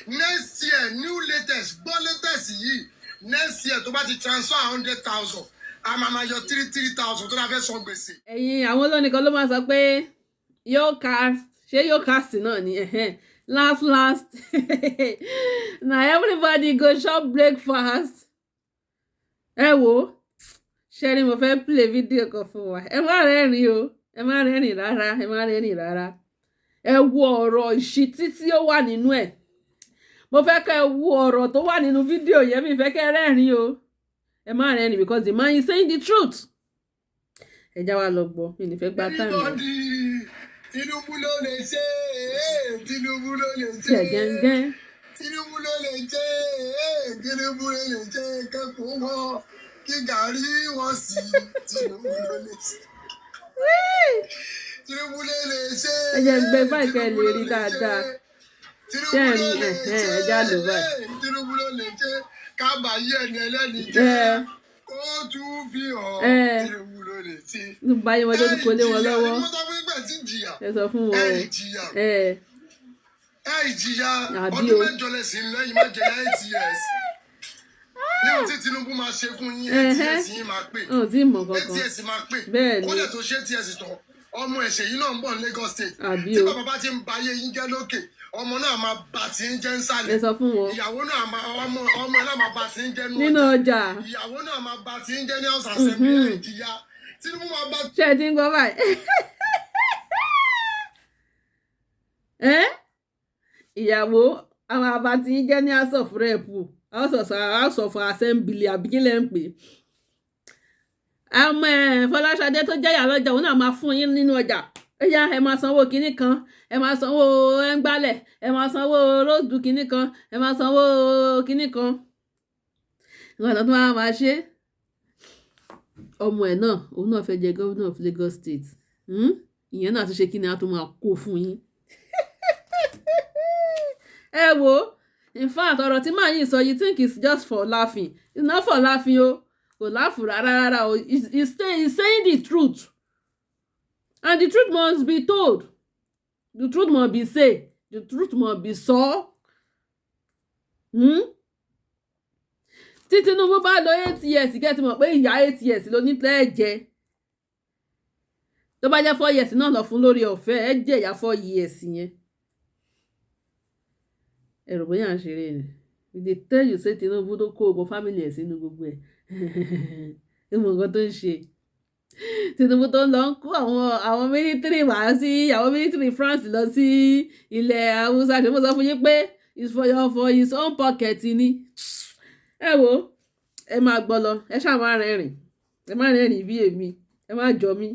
next year new latest gbọ́ latest yìí next year tó bá ti transfer 100,000 a máa yọ 3,000 tó dáa fẹ́ san gbèsè. ẹ̀yin àwọn olórin kan ló máa sọ pé yóò cast ṣé yóò cast náà ni last na everybody go chop breakfast ẹ wo ṣẹ́rí mo fẹ́ play video kan fún wa ẹ má rẹ́rìn o ẹ má rẹ́rìn rárá ẹ wo ọ̀rọ̀ ìṣítí tí ó wà nínú ẹ̀ mo fẹ́ kẹ́ ẹ wo ọ̀rọ̀ tó wà nínú fídíò yẹn mi fẹ́ kẹ́ ẹ rẹ́rìn o ẹ má rẹ́rìn because the man is saying the truth ẹ já wa lọ gbọ́ mi ní fẹ́ gbá táìmù rẹ. Tinubu ló lè ṣe Tinubu ló lè ṣe Tinubu ló lè ṣe Tinubu ló lè ṣe kẹ́kọ̀ọ́ wọn kí gàrí wọn sí Tinubu ló lè ṣe Tinubu ló lè ṣe ẹ jẹ́ gbé báyìí kẹ́ ẹ lè rí dáadáa tẹ́ẹ̀rí ẹja lò báyìí. Tinubu ló lè ṣe kábàáyé ẹni ẹlẹ́ni jẹ́ kó tún fi hàn Tinubu ló lè ṣe. báyìí wọn tó ti kó lé wọn lọ́wọ́ ẹ sọ fún wọn o ìjìyà ọdún mẹ́jọ lẹ́sìn lẹ́yìn má jẹ́ 8 years ní ohun tí Tinubu máa ṣe fún yín 8 years yín máa pè 8 years máa pè kọ́lẹ̀ tó ṣe 8 years tán ọmọ ẹ̀ṣẹ̀ yìí náà ń bọ̀ ní Lagos State tí bàbá bá ti ń ba ayé yín jẹ́ lókè ọmọ náà máa bà tí ń jẹ́ ń sálẹ̀ ìyàwó náà ọmọ náà máa bà tí ń jẹ́ nínú ọjà ìyàwó náà máa bà tí ń jẹ́ ní House Assembly ìjìyà Tinubu máa bá. ṣé ẹ ti ń gbọ́ báyìí ìyàwó àwọn àbá tí ń jẹ́ ní House of Rep House of Assembly àbí kí lẹ́ ń pè ọmọ Fọláṣadé tó jẹ́ ìyá lọ́jà òun náà máa fún yín nínú ọjà ẹ̀yà ẹ máa sanwó kinní kan ẹ máa sanwó ẹ̀ńgbálẹ̀ ẹ máa sanwó róòdù kinní kan ẹ máa sanwó kinní kan ìwọ̀n tó máa ṣe ọmọ ẹ̀ náà òun náà fẹ́ jẹ gómìnà of Lagos State ìyẹn náà tún ṣe kí ni a tún máa kó fún yín ẹ wo in fact ọ̀rọ̀ tí màá yìí sọ you think it's just for laughing it's not for laughing o kò láàfù rárá o he's saying the truth and the truth must be told the truth must be said the truth must be sọ tí Tinubu bá lọ 8 years kẹ́ ti mọ̀ pé ìyá 8 years ló ní tẹ́ ẹ jẹ tó bá jẹ́ 4 years náà lọ fún lórí ọ̀fẹ́ ẹ jẹ́ ìyá 4 years yẹn ẹ̀rọ bóyá à ń ṣeré ni we dey tell you say Tinubu tó kó ogun family ẹ̀ sínú gbogbo ẹ̀ ìmọ̀ nǹkan tó ń ṣe Tinubu tó ń lọ ń kó àwọn military wá sí àwọn military France lọ sí ilẹ̀ Haúsá ṣe mo sọ fún yín pé it's for his own pocket ni ẹ wo ẹ máa gbọ́ lọ ẹ ṣáà máa rẹ́rìn ẹ máa rẹ́rìn bí èmi ẹ máa jọ mí.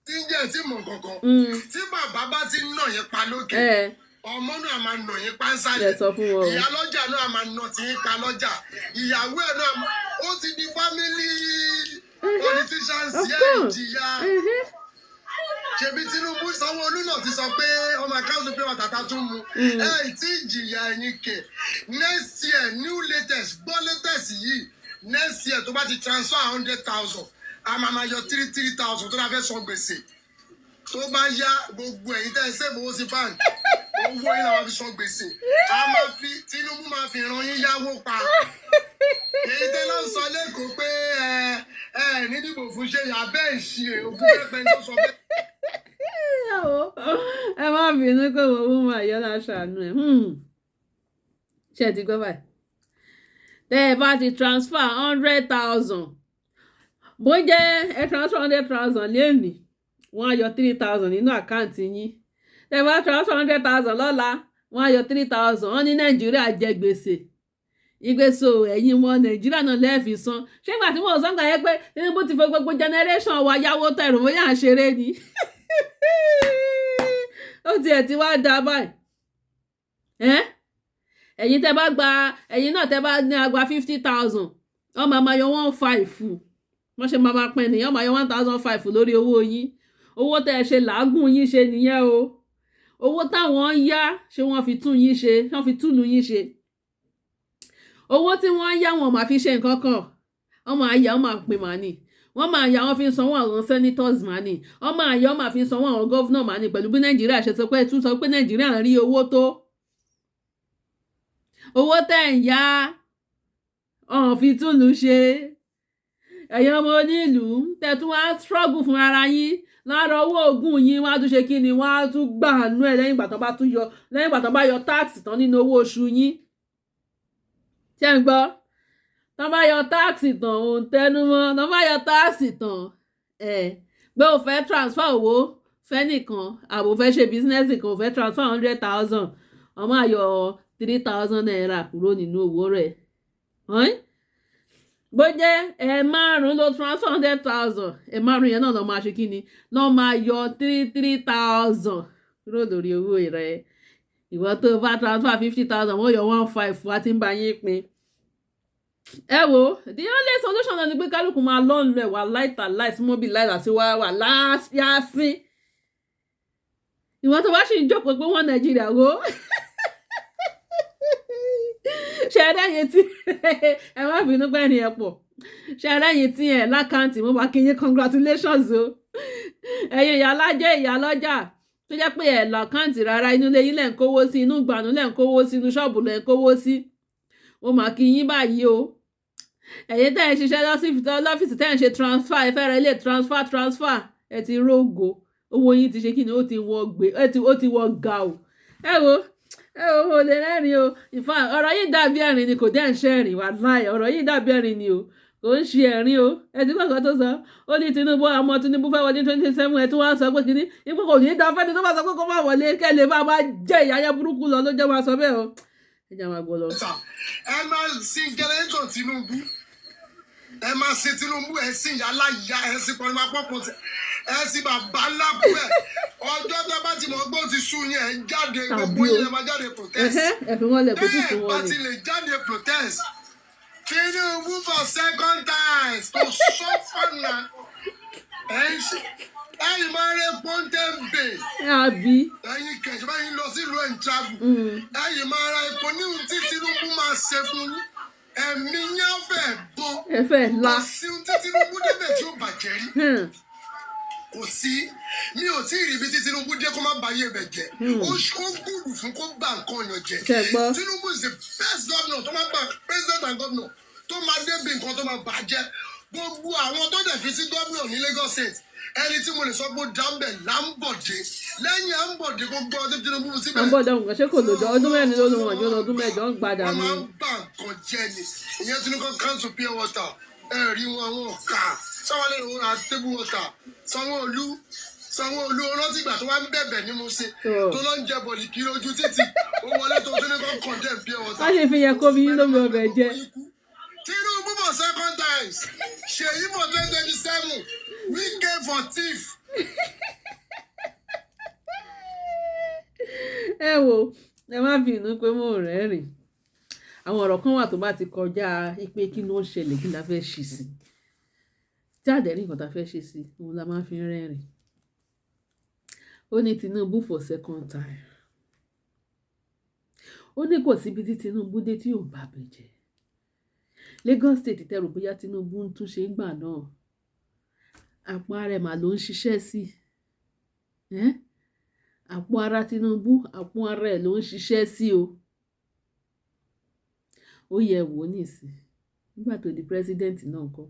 tí ń jẹ́ tí mọ̀ kankan tí bàbá bá ti ń nà yẹn pa lókè ọmọ náà máa nà yín pa ń sálẹ̀ ìyá lọ́jà náà máa nà tí yín pa lọ́jà ìyàwó ẹ̀ náà ó ti di family politicians yẹn ìjìyà ṣebí Tinubu Sanwó-Olú náà ti sọ pé ọmọ akáwùsù pé wàtàtà tún mu tí ìjìyà ẹ̀yìn kẹ̀ next year new latest gbọ́ latest yìí next year tó bá ti transfer 100,000 a máa yọ 3,000 tó dáa fẹ́ san gbèsè tó bá yá gbogbo ẹ̀yin tẹ́ ẹ ṣe ìbò sí báńkì owó yín làwọn fi san gbèsè a máa fi Tinubu máa fi ràn yín yáwó pa èyí tẹ́ ló ń sọ lẹ́kọ̀ọ́ pé ẹ ní dìbò fún ṣe yà bẹ́ẹ̀ ṣe òkú pẹ́pẹ́ ló sọ bẹ́ẹ̀. ẹ má bínú pé wọ́n mú àyọ́lá ṣàánú ẹ̀ ṣe ti gbọ́ báyìí tẹ́ ẹ bá ti transfer 100,000 bó jẹ́ ẹ transfer 100,000 lẹ́nìí wọ́n á yọ 3,000 nínú àkáǹtì yín tẹ́ bá transfer 100,000 lọ́la wọ́n á yọ 3,000 wọ́n ní Nàìjíríà jẹ gbèsè ìgbésò ẹ̀yin wọn Nàìjíríà náà lẹ́ẹ̀fì san ṣé ìgbà tí wọ́n sọ ń gbà yẹ pé Tinubu ti fẹ́ gbogbo generation wa yáwó tẹ̀rù bóyá à ń ṣeré ni ó tiẹ̀ ti wá da báyìí ẹ̀yin tẹ́ bá gba ẹ̀yin náà tẹ́ bá ní agba 50,000 wọ́n máa yọ 1,500 wọ́n ṣe máa pín ènìyàn máa yọ 1,500 lórí owó yín owó tẹ́ ẹ ṣe làágùn yín ṣe nìyẹn o owó táwọn ń yá ṣé wọ́n fi tún yín ṣe wọ́n fi túlù yín ṣe owó tí wọ́n ń yá wọn máa fi ṣe nǹkan kan wọ́n máa yá wọ́n máa pín màní wọ́n máa yá wọ́n fi sanwó àwọn senators màní wọ́n máa yá wọ́n máa fi sanwó àwọn governor màní pẹ̀lú bí Nàìjíríà ṣe sọ pé tún sọ pé Nàìjíríà ń rí owó tó owó tẹ̀ ń yá ọ̀hún fi túlù ṣe ẹ̀yin ọmọ onílùú tẹ̀tún wá struggle fún ara yín lára owó oògùn yín wọ́n á tún ṣe kí ni wọ́n á tún gbà nú ẹ̀ lẹ́yìn ìgbà tán bá yọ táàsì tán nínú owó oṣù yín ṣé ń gbọ́ tán bá yọ táàsì tán òun tẹnu mọ́ tán bá yọ táàsì tán pé o fẹ́ transfer owó fẹ́ nìkan àbò fẹ́ ṣe bísínẹ́sì kan o fẹ́ transfer 100,000 ọmọ àyọ 3,000 naira kúrò nínú owó rẹ̀ bó jẹ́ ẹ5 ló transfer 100,000 ẹ5 yẹn náà lọ́ máa ṣe kí ni lọ́ máa yọ 3,000 kúrò lórí owó rẹ̀ ìwọ tó bá transfer 50,000 wọ́n yọ 1,500 wá tí ń bá yín pín. ẹ wo the only solution náà ni pé kálukú máa lọ́nù ẹ̀ wà láìta láìsí mobilize àti wà láyásí ìwọ tó bá sì ń jókòó pé wọ́n Nàìjíríà wo ṣẹ̀rẹ́yìn tí ẹ má bínú pẹ́ ní ẹ pọ̀ ṣẹ̀rẹ́yìn tí ẹ lákàntì mo bá kí yín congratulations o ẹ̀yin ìyálájẹ́ ìyálọ́jà tó jẹ́ pé ẹ̀ lákàntì rárá inú ilé yín lẹ̀ ń kówó sí inú ìgbànú lẹ̀ ń kówó sí inú ṣọ́ọ̀bù lẹ̀ ń kówó sí mo mà kí yín báyìí o ẹ̀yin tẹ́ ẹ̀ ṣiṣẹ́ lọ́fíìsì tẹ́ ẹ̀ ń ṣe transfer ẹ fẹ́rẹ̀ ilé transfer ẹ ti rógo owó yín ti ṣe kí ni ó ti wọ ga o ẹ wo mo lè rẹ́rìn o ìfà ọ̀rọ̀ yìí dàbí ẹ̀rín ni kò dẹ́ ń ṣe ẹ̀rín wà láì ọ̀rọ̀ yìí dàbí ẹ̀rín ni o kò ń ṣe ẹ̀rín o ẹ ti gbọ́dọ̀ tó sọ ó ní Tinubu ọmọ Tinubu fẹ́ wọlé 2027 ẹ tí wọ́n sọ pé kínní ipò kò ní í da fẹ́ni tó bá sọ pé kó má wọlé kẹ́lẹ́ bá máa jẹ́ ìyáyá burúkú lọ ló jẹ́ máa sọ bẹ́ẹ̀ o ẹ jẹ́ máa gbọ́ lọ. ẹ máa sin jẹnẹrétọ̀ Tinubu ẹ máa sin Tinubu ẹ sin yàrá ìyá ẹ sin pọnimá pọpọ ẹ sin bàbá ńlá kú ẹ ọjọ́ tó bá ti mọ̀ gbọ́ ti sùn yẹn ẹ jáde gbogbo yẹn ẹ máa jáde protest ẹ fi wọn lẹ kó tí sùn wọn ni. bá ti lè jáde protest Tinubu for second time to suffer na ẹ̀yin máa rẹ pọ́ńtẹ́ǹbè ẹ̀yin kẹ̀sì bá yín lọ sílùú ẹ̀ ń travel ẹ̀yin máa ra epo ní ohun tí Tinubu máa ṣe fún yín ẹ̀mí yẹn fẹ́ bọ́ kò sí ohun tí Tinubu débẹ̀ tí ó bàjẹ́ rí kò sí mi ò tí ì rí ibi tí Tinubu dé kó má bàyè bẹ̀ jẹ́ ó gbùdù fún kó gbà nǹkan yàn jẹ́ Tinubu is the best governor tó máa gbà president and governor tó máa débi nǹkan tó máa bàjẹ́ gbogbo àwọn tó dẹ̀ fi sí governor ní Lagos State ẹni tí mo lè sọ pé dáńbẹ̀ láńbọ̀dé lẹ́yìn àńbọ̀dé gbogbo ọdún Tinubu síbẹ̀. àńbọ̀dé ọ̀hún ṣé kò lòdì ọdún mẹ́rin ló lóun ọjọ́ ọdún mẹ́jọ ń gbadà ní. wọ́n máa ń bá nǹkan jẹ́ ni ìyẹn Tinubu council pure water ẹ̀rí wọn àwọn ọ̀ka sáwọlé ìwọ̀n àti table water Sanwó-Olú rántí ìgbà tó wá ń bẹ̀bẹ̀ ní mo ṣe tó lọ ń jẹ bọ̀lì kiri ojú títì ó wọlé tó Tinubu condemn pure water. wọ́n ṣe fi yẹ kó mi lómi ọbẹ̀ jẹ. Tinubu for second times Ṣèyí for 2027 Wike for thief. ẹ wo ẹ má bínú pé mo rẹ́rìn àwọn ọ̀rọ̀ kan wà tó bá ti kọjá ipe kí ló ń ṣẹlẹ̀ kí la fẹ́ ṣì sí jáde rí nǹkan tá a fẹ́ ṣe sí òun la máa fi rẹ́rìn ó ní Tinubu for second time ó ní kò síbi tí Tinubu dé tí ò bá bẹ̀jẹ̀ Lagos State tẹrù bóyá Tinubu ń túnṣe gbà náà àpò ara ẹ̀ mà ló ń ṣiṣẹ́ sí àpò ara Tinubu àpò ara ẹ̀ ló ń ṣiṣẹ́ sí o ó yẹ wò nísìn nígbà tó di president náà kọ́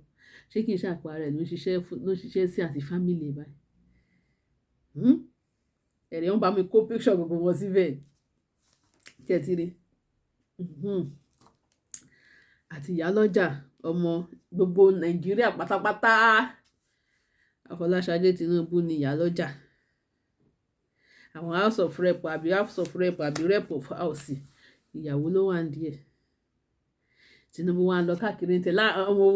ṣé kì í ṣàpò ara ẹ̀ ló ń ṣiṣẹ́ sí àti family báyìí ẹ̀rí wọn bá mi kó picture gbogbo wọn síbẹ̀ tẹ́tìrì àti ìyálọ́jà ọmọ gbogbo Nàìjíríà pátápátá Afọláṣadé Tinubu ni ìyálọ́jà àwọn house of rep àbí rep of house ìyàwó ló wà nídìí Tinubu wà lọ káàkiri ní tẹ̀lé mo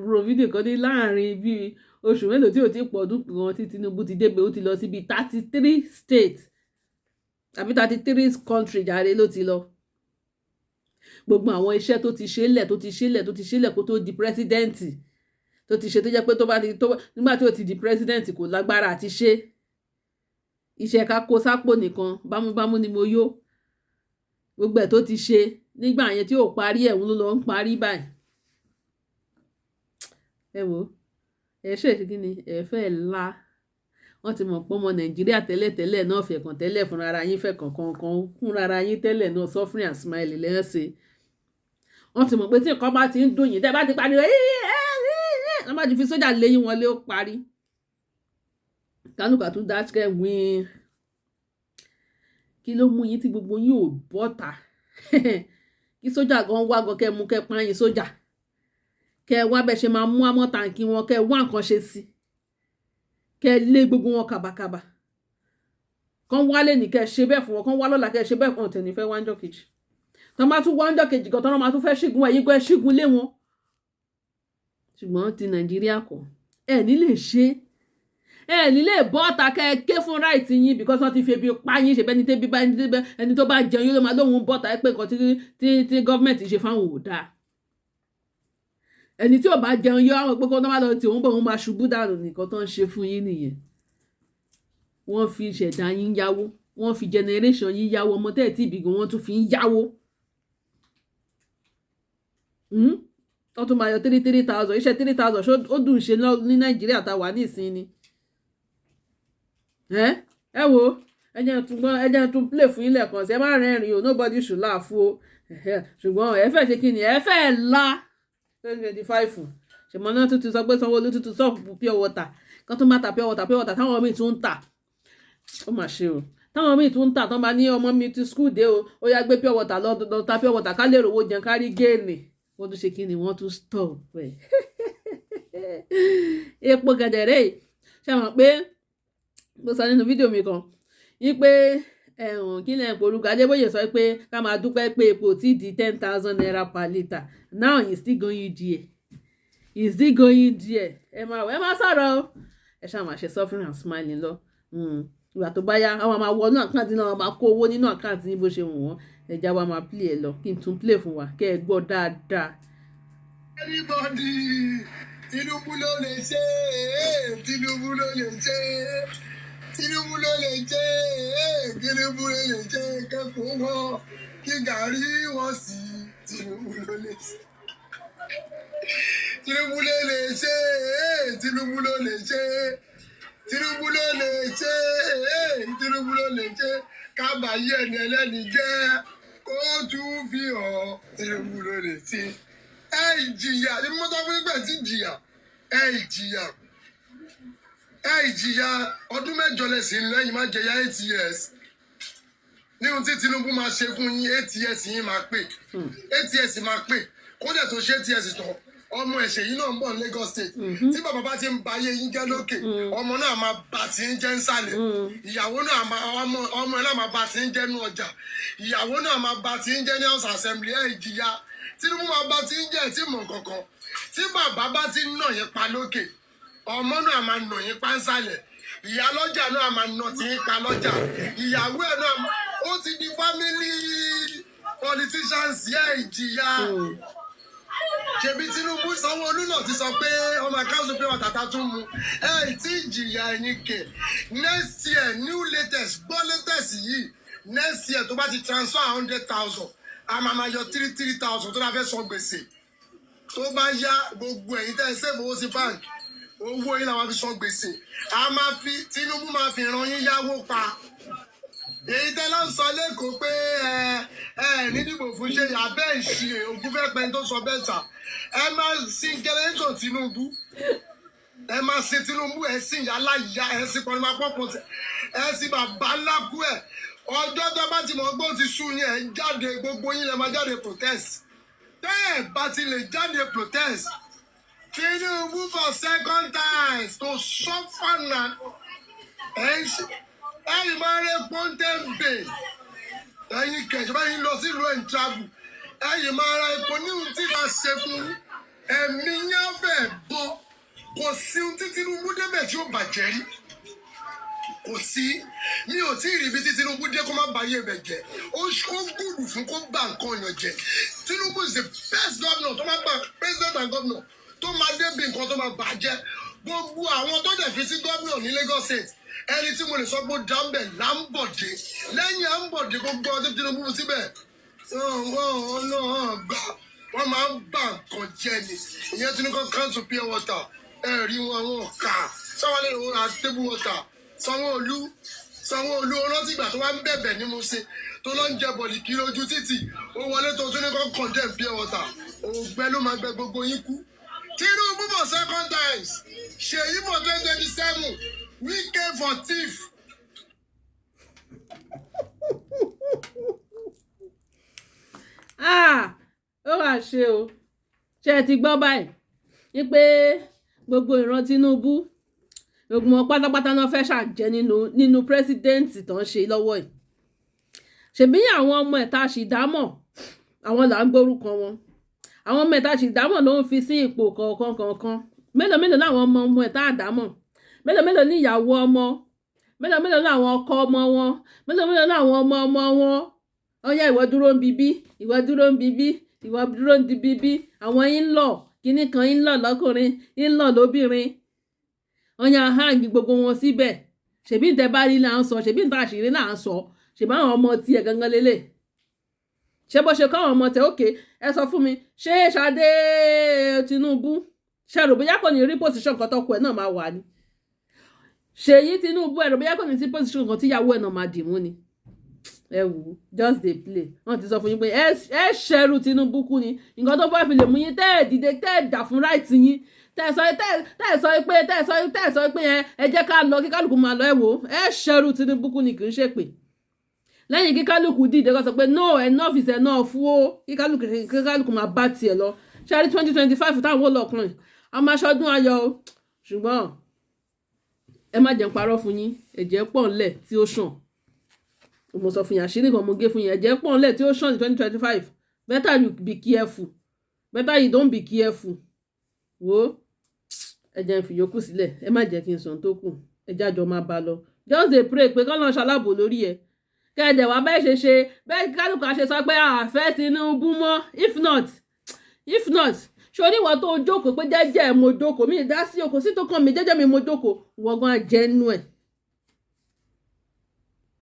ro fídíò kan ní láàrin bíi oṣù mélòó tí ò ti pọ̀ ọdún kan tí Tinubu ti débẹ̀ ó ti lọ síbi 33 states àbí 33 country jáde ló ti lọ gbogbo àwọn iṣẹ́ tó ti ṣẹlẹ̀ kó tó di pírẹsidẹ́ǹtì tó ti ṣe tó jẹ́ pé nígbà tí ó ti di pírẹsidẹ́ǹtì kò lágbára àti ṣe iṣẹ́ ká kó sápò nìkan bámúbámú ni mo yó gbogbo ẹ̀ tó ti ṣe nígbà yẹn tí ò parí ẹ̀ ń lọ ń parí báyìí ẹ wò ẹ ṣe kí ni ẹ fẹ́ la wọ́n ti mọ̀ pé ọmọ Nàìjíríà tẹ́lẹ̀tẹ́lẹ̀ náà fẹ̀kàn tẹ́lẹ̀ fúnra ara yín fẹ̀kàn kankan fúnra ara yín tẹ́lẹ̀ náà suffering and smiling lẹ́sẹ̀ wọ́n ti mọ̀ pé tí nǹkan bá ti ń dùn yín tẹ́ bá ti pariwo wọ́n bá ti fi sójà léyìn wọn lé ó parí kánúkà tún dáṣẹ́ wín kí ló mú yín tí gbogbo yín ò bọ́ta kí sójà gan wá gan kẹ́ mú kẹ́ pààyàn sójà kẹ́ wá bẹ́ẹ̀ ṣe máa mú àmọ́ tàǹkì wọn kẹ́ wá nǹkan ṣe sí kẹ́ lé gbogbo wọn kàbàkàbà kán wálé ní kẹ́ ṣe bẹ́ẹ̀ fún wọn kán wá lọ́la kẹ́ ṣe bẹ́ẹ̀ fún ọ̀tẹ̀ nífẹ̀ẹ́ wá ń jọ kejì tán bá tún wá ń jọ kejì gan tán máa tún fẹ́ ṣígun ẹ̀yìn gan ṣígun lé wọn ṣùgbọ́n ti Nàìjíríà kọ́ ẹ̀ ní lè ṣe ẹ̀ ní lè bọ́ ọ̀tà kẹ́ ké fún right yín because wọ́n ti fi ebi pa yín ṣe bẹ́ẹ̀ ni tẹ́bí bá ẹni tó bá jẹun yóò ló máa lóun bọ́ ọ̀tà ẹ pé nǹkan tí gọ́ọ̀mẹ̀ntì ṣe fáwọn ò dáa ẹni tí ò bá jẹun yọ àwọn pé kó tó má lọ tí òun bọ̀ òun máa ṣubú dànù nìkan tó ń ṣe fún yín nìyẹn wọ́n fi ṣẹ̀dá yín yáwó wọ́n fi generation yín yáwó ọmọ tẹ́ẹ̀ tí ìbí gan wọ́n tún fi ń yáwó wọ́n tún máa yọ 3,000 iṣẹ́ 3,000 ṣó ó dùn ṣe ní Nàìjíríà tá a wà ní ìsinmi ẹ wo ẹjẹ tún play fún ilẹ̀ kan sí ẹ má rẹ́rìn o nobody should laugh o ṣùgbọ́n ẹ fẹ́ ṣe kí ni ẹ fẹ́ la 2025 ṣùgbọ́n náà tuntun sọ pé Sanwó-Olú tuntun sọ́ọ̀pù pure water kan tó má ta pure water táwọn míì tún ń tà ó mà ṣe o táwọn míì tún ń tà tán bá ní ọmọ mi ti school dé o ó yá gbé pure water lọ ta pure water ká lè rówó jẹun ká rí géènì wọ́n tún ṣe kí ni wọ́n tún stop ẹ̀ epo gẹ̀dẹ̀rẹ́ ṣe mọ̀ pé mo sọ nínú fídíò mi kan yí pé kí lẹ́yìn ìpolúkọ Adébóyè sọ pé ká máa dúpẹ́ pé epo ti di 10,000 naira per litre now it's still going there ẹ máa sọ̀rọ̀ o ẹ ṣáà máa ṣe suffering and smiling lọ ìgbà tó bá yá àwọn máa wọnú àkáǹtì náà máa kó owó nínú àkáǹtì ní bó ṣe wù wọ́n ẹja wa máa play ẹ lọ kí n tún play fún wa kẹ́ ẹ gbọ́ dáadáa. anybody Tinubu ló lè ṣe Tinubu ló lè ṣe Tinubu ló lè ṣe Tinubu ló lè ṣe kẹ́kọ̀ọ́ wọn kí gàrí wọn sí Tinubu ló lè ṣe Tinubu ló lè ṣe Tinubu ló lè ṣe Tinubu ló lè ṣe Tinubu ló lè ṣe kábàáyé ẹni ẹlẹ́ni jẹ́ kó tún fi hàn Tinubu ló lè ṣe ẹ ìjìyà ní mọ́tò fún ìgbà tí ìjìyà ẹ ìjìyà ọdún mẹ́jọ lẹ́sìn lẹ́yìn má jẹ̀yà 8 years ní ohun tí Tinubu máa ṣe fún yín 8 years yín máa pè 8 years máa pè kó dẹ̀ tó ṣe 8 years tán ọmọ ẹ̀ṣẹ̀ yìí náà ń bọ̀ ní Lagos State tí bàbá bá ti ń ba ayé yín jẹ́ lókè ọmọ náà máa bà tí ń jẹ́ nsàlẹ̀ ìyàwó náà ọmọ ẹ̀ náà máa bà tí ń jẹ́ nú ọjà ìyàwó náà máa bà tí ń jẹ́ ní House Assembly ẹ̀ ìjìyà Tinubu máa bà tí ń jẹ́ tí mọ̀ kankan tí bàbá bá ti ń nà yín pa lókè ọmọ náà máa nà yín pa nsàlẹ̀ ìyá lọ́jà náà máa nà tí yín pa lọ́jà ìyàwó ẹ̀ náà ó ti di family politicians ẹ̀ ìjìyà. Ṣebí Tinubu Sanwó-Olú náà ti sọ pé ọmọ akáwùsù pé wọn tàtà tún mu tí ìjìyà ẹ̀yìn kè next year new latest gbọ́ latest yìí next year tó bá ti transfer 100,000 a máa yọ 3,000 tó bá fẹ́ san gbèsè tó bá yá gbogbo ẹ̀yin tẹ́ ẹ save owó sí bank owó yín làwọn fi san gbèsè Tinubu máa fi ràn yín yáwó pa èyí tẹ́lá ń sọ lẹ́kọ̀ọ́ pé ní dìbò fún ṣe abẹ́ ìṣirè ògùn fẹ́ pẹ́ tó sọ bẹ́ẹ̀ sà ẹ máa sin gẹ́lẹ́tò Tinubu ẹ máa sin Tinubu ẹ sin yàrá ìyá ẹ sin pọnimá pọ́pọ́ ẹ sin bàbá ńlá kú ẹ ọjọ́ tó bá ti mọ̀ gbó ti sùn yín ẹ jáde gbogbo yín lẹ máa jáde protest tẹ́ ẹ bá ti lè jáde protest Tinubu for second time to suffer na ẹ ń ṣe ẹ̀yin máa rẹ pọ́ńtẹ́ǹbè ẹ̀yin kẹ̀jọba yín lọ sílùú ẹ̀ ń travel ẹ̀yin máa ra epo ní ohun tí ká ṣe fún ẹ̀mí yẹn fẹ́ bọ́ kò sí ohun tí Tinubu débẹ̀ tí ó bàjẹ́ rí kò sí mi ò tí ì rí ibi tí Tinubu dé kó má bàyè bẹ̀ jẹ́ ó gùdù fún kó bá nǹkan yàn jẹ́ Tinubu is the best governor tó máa bá president and governor tó máa débi nǹkan tó máa bàjẹ́ gbogbo àwọn tó dẹ̀ fi sí governor ní Lagos State ẹni tí mo lè sọ pé dáńbẹ̀ láńbọ̀dé lẹ́yìn àńbọ̀dé gbogbo ọdún Tinubu síbẹ̀ wọ́n máa ń bà nǹkan jẹ́ ni ìyẹn tí ní kọ́ council pure water ẹ̀rí wọn ká sáwọn lè wọ́n table water Sanwó-Olú rántí ìgbà tó wá ń bẹ̀bẹ̀ ní mo ṣe tó lọ ń jẹ bọ̀lì kiri ojú títì ó wọlé tó tún ní kó condemn pure water ògbẹ́ ló máa gbẹ gbogbo yín kú. Tinubu for second times Ṣèyí for 2027 Wike for thief. Ó wà ṣe o ṣe ti gbọ́ báyìí wípé gbogbo ìran Tinubu gbogbo wọn pátápátá náà fẹ́ ṣàjẹ́ nínú pírẹsidẹ́ǹtì tó ń ṣe lọ́wọ́ yìí. Ṣèbí àwọn ọmọ ẹ̀ta ṣìdámọ̀ àwọn là ń gbórúkọ wọn. Àwọn ọmọ ẹ̀ta ṣìdámọ̀ ló ń fi sí ipò kọ̀ọ̀kan. Mélòó láwọn ọmọ ẹ̀ta àdámọ̀. Mélòó ní ìyàwó ọmọ. Mélòó láwọn ọkọ ọmọ wọn. Mélòó láwọn ọmọ wọn. Ọ̀yá ìwọ dúró ń bíbí. Ìwọ dúró ń bíbí. Ìwọ dúró ń di bíbí. Àwọn in-law kíní kan in-law lọ́kùnrin in-law lóbìnrin. Ọ̀yá hang gbogbo wọn síbẹ̀. Ṣèbí ìtẹ́ bá rí là ń sọ. Ṣèbí ìtẹ́ àṣírí là ń sọ. Ṣèbí àwọn ọmọ tiẹ̀ gangan lélẹ̀. Ṣé bó ṣe kọ́ àwọn ọmọ tẹ̀ òkè ẹ sọ fún mi ṣé Ṣadé Tinubu ṣe rò bóyá kò ní rí pòsíṣàn kan tọkọ ẹ̀ náà máa wà ní. Ṣèyí Tinubu ẹ rò bóyá kò ní sí pòsíṣàn kan tíyàwó ẹ̀ náà máa dì mú ni. Ẹ wù ú just dey play wọ́n ti sọ fún yín pé ẹ ṣẹrù Tinubu kú ni nǹkan tó bá fi lè mú yín tẹ́ ẹ̀ dìde tẹ́ ẹ̀ jà fún ráìtì yín tẹ́ ẹ̀ sọ pé ẹ jẹ́ ká lọ kí kálukú máa lọ ẹ wò ẹ ṣẹrù Tinubu kú ni kì í ṣe pé lẹ́yìn kí kálukú dìde kó sọ pé no enough is enough o kí kálukú máa bá tiẹ̀ lọ ṣáàrí 2025 táwọn wò lọ́kùnrin a máa ṣọdún ayọ̀ o ṣùgbọ́n ẹ má jẹ́ n parọ́ fún yín ẹ̀jẹ̀ pọ̀ ńlẹ̀ tí ó ṣàn mo sọ fún yín àṣírí kan mo gé fún yín ẹ̀jẹ̀ pọ̀ ńlẹ̀ tí ó ṣàn ní 2025 better you be careful better you don't be careful wo ẹ̀jẹ̀ ń fi yòókù sílẹ̀ ẹ má jẹ́ kí n sàn tó kù ẹ̀jẹ̀ àjọ máa bá lọ just dey pray pé kọ́ lọ́n ṣalábò lórí ẹ̀ kẹ́ẹ̀dẹ̀ wá bẹ́ẹ̀ ṣe bẹ́ẹ̀ kálukú ṣe sọ pé àfẹ́ Tinubu mọ́ if not ṣorí ìwọ tó jókòó pé jẹ́jẹ́ mo jókòó mi dá sí okòó sí tó kàn mí jẹ́jẹ́ mi mo jókòó wọ́gán àjẹnú ẹ̀